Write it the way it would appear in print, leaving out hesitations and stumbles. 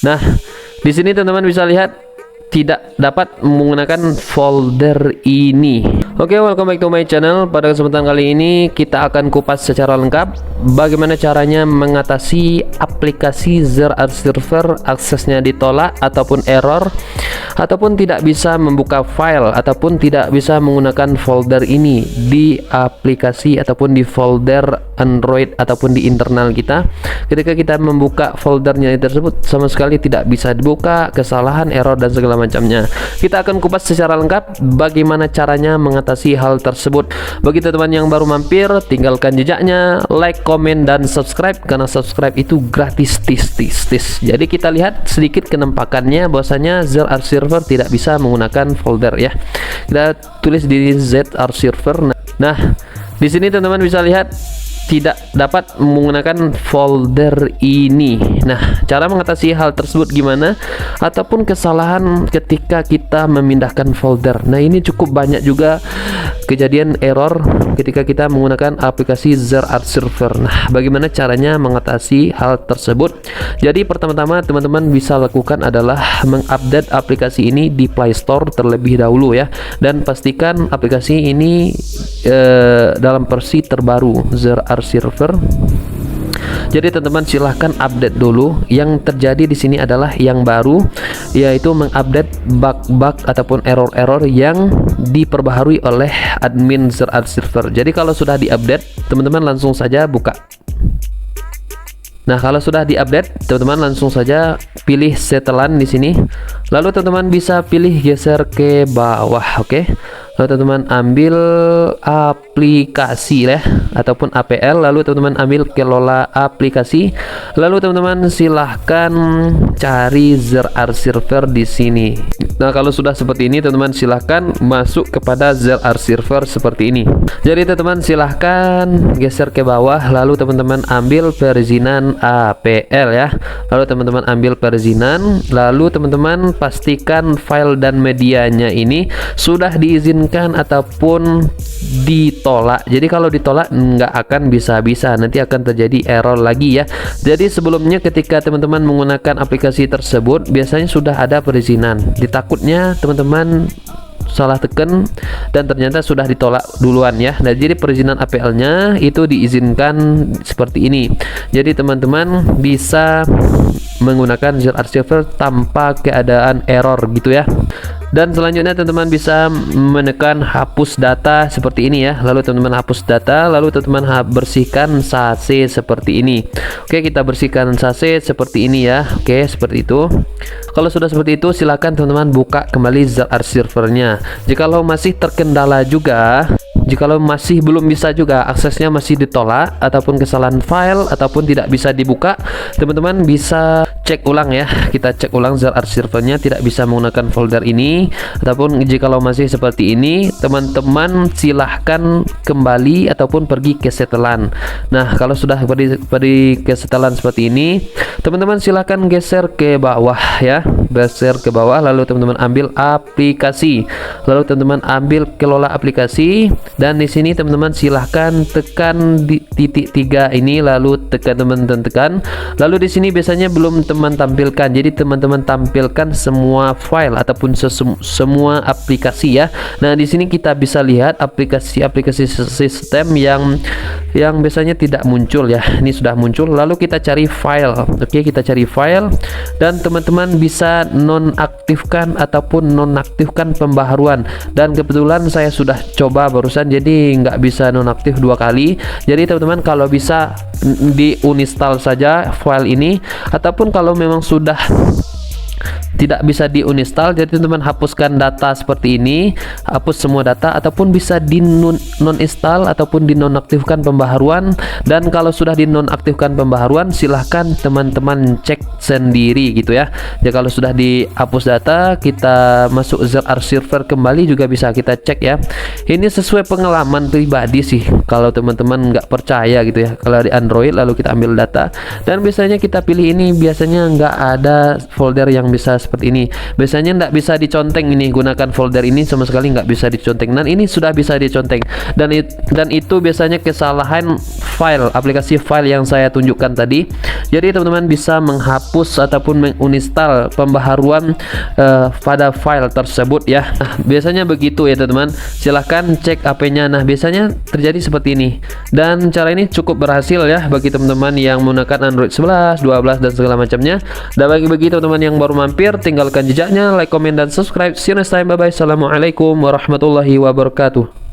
Nah, di sini teman-teman bisa lihat tidak dapat menggunakan folder ini. Oke, welcome back to my channel. Pada kesempatan kali ini kita akan kupas secara lengkap bagaimana caranya mengatasi aplikasi ZR Server aksesnya ditolak ataupun error, ataupun tidak bisa membuka file, ataupun tidak bisa menggunakan folder ini di aplikasi ataupun di folder Android ataupun di internal kita. Ketika kita membuka foldernya tersebut sama sekali tidak bisa dibuka, kesalahan, error dan segala macamnya. Kita akan kupas secara lengkap bagaimana caranya mengatasi hal tersebut. Bagi teman-teman yang baru mampir, tinggalkan jejaknya, like, komen dan subscribe, karena subscribe itu gratis. Jadi kita lihat sedikit kenampakannya bahwasanya ZR Server tidak bisa menggunakan folder ya. Kita tulis di ZR Server. Nah, di sini teman-teman bisa lihat tidak dapat menggunakan folder ini. Nah, cara mengatasi hal tersebut gimana, ataupun kesalahan ketika kita memindahkan folder. Nah, ini cukup banyak juga kejadian error ketika kita menggunakan aplikasi ZR Server. Nah, bagaimana caranya mengatasi hal tersebut? Jadi pertama-tama teman-teman bisa lakukan adalah mengupdate aplikasi ini di Play Store terlebih dahulu ya, dan pastikan aplikasi ini dalam versi terbaru ZR Server. Jadi teman-teman silahkan update dulu. Yang terjadi di sini adalah yang baru, yaitu mengupdate bug-bug ataupun error-error yang diperbaharui oleh admin ZR Server. Jadi kalau sudah diupdate, teman-teman langsung saja buka. Nah, kalau sudah diupdate, teman-teman langsung saja pilih setelan di sini. Lalu teman-teman bisa pilih geser ke bawah, oke. Lalu teman-teman ambil aplikasi ya, ataupun APL. Lalu teman-teman ambil kelola aplikasi. Lalu teman-teman silahkan cari ZR Server di sini. Nah, kalau sudah seperti ini, teman-teman silahkan masuk kepada ZR Server seperti ini. Jadi teman-teman silahkan geser ke bawah. Lalu teman-teman ambil perizinan APL ya. Lalu teman-teman ambil perizinan. Lalu teman-teman pastikan file dan medianya ini sudah diizinkan ataupun ditolak. Jadi kalau ditolak nggak akan bisa-bisa, nanti akan terjadi error lagi ya. Jadi sebelumnya ketika teman-teman menggunakan aplikasi tersebut biasanya sudah ada perizinan. Ditakutnya teman-teman salah tekan dan ternyata sudah ditolak duluan ya. Nah, jadi perizinan APL-nya itu diizinkan seperti ini. Jadi teman-teman bisa menggunakan ZR Server tanpa keadaan error gitu ya. Dan selanjutnya teman-teman bisa menekan hapus data seperti ini ya. Lalu teman-teman hapus data, lalu teman-teman bersihkan sase seperti ini. Oke, kita bersihkan sase seperti ini ya. Oke, seperti itu. Kalau sudah seperti itu, silakan teman-teman buka kembali ZR Servernya. Jikalau masih terkendala juga, jikalau masih belum bisa juga, aksesnya masih ditolak ataupun kesalahan file ataupun tidak bisa dibuka, teman-teman bisa cek ulang ya. Kita cek ulang ZR Servernya tidak bisa menggunakan folder ini, ataupun jikalau masih seperti ini, teman-teman silahkan kembali ataupun pergi ke setelan. Nah, kalau sudah pergi ke setelan seperti ini, teman-teman silahkan geser ke bawah ya. Geser ke bawah, lalu teman-teman ambil aplikasi, lalu teman-teman ambil kelola aplikasi. Dan di sini teman-teman silahkan tekan di titik 3 ini, lalu tekan. Lalu di sini biasanya belum teman tampilkan. Jadi teman-teman tampilkan semua file ataupun semua aplikasi ya. Nah, di sini kita bisa lihat aplikasi sistem yang biasanya tidak muncul ya. Ini sudah muncul. Lalu kita cari file. Oke, kita cari file dan teman-teman bisa nonaktifkan ataupun nonaktifkan pembaharuan. Dan kebetulan saya sudah coba barusan, jadi nggak bisa nonaktif 2 kali. Jadi teman-teman kalau bisa di-uninstall saja file ini, ataupun kalau memang sudah tidak bisa di-uninstall, jadi teman-teman hapuskan data seperti ini, hapus semua data, ataupun bisa di non-install ataupun di nonaktifkan pembaharuan. Dan kalau sudah di nonaktifkan pembaharuan, silahkan teman-teman cek sendiri gitu ya. Jadi kalau sudah dihapus data, kita masuk ZR Server kembali juga bisa kita cek ya. Ini sesuai pengalaman pribadi sih, kalau teman-teman nggak percaya gitu ya. Kalau di Android lalu kita ambil data, dan biasanya kita pilih ini, biasanya nggak ada folder yang bisa seperti ini. Biasanya nggak bisa diconteng ini, gunakan folder ini sama sekali nggak bisa diconteng, dan ini sudah bisa diconteng. Dan itu biasanya kesalahan file aplikasi file yang saya tunjukkan tadi. Jadi teman-teman bisa menghapus ataupun menginstal pembaharuan pada file tersebut ya. Nah, biasanya begitu ya teman-teman. Silahkan cek HP-nya. Nah, biasanya terjadi seperti ini, dan cara ini cukup berhasil ya bagi teman-teman yang menggunakan Android 11, 12 dan segala macamnya. Dan bagi teman-teman yang baru mampir, tinggalkan jejaknya, like, comment dan subscribe. See you next time. Bye bye. Assalamualaikum warahmatullahi wabarakatuh.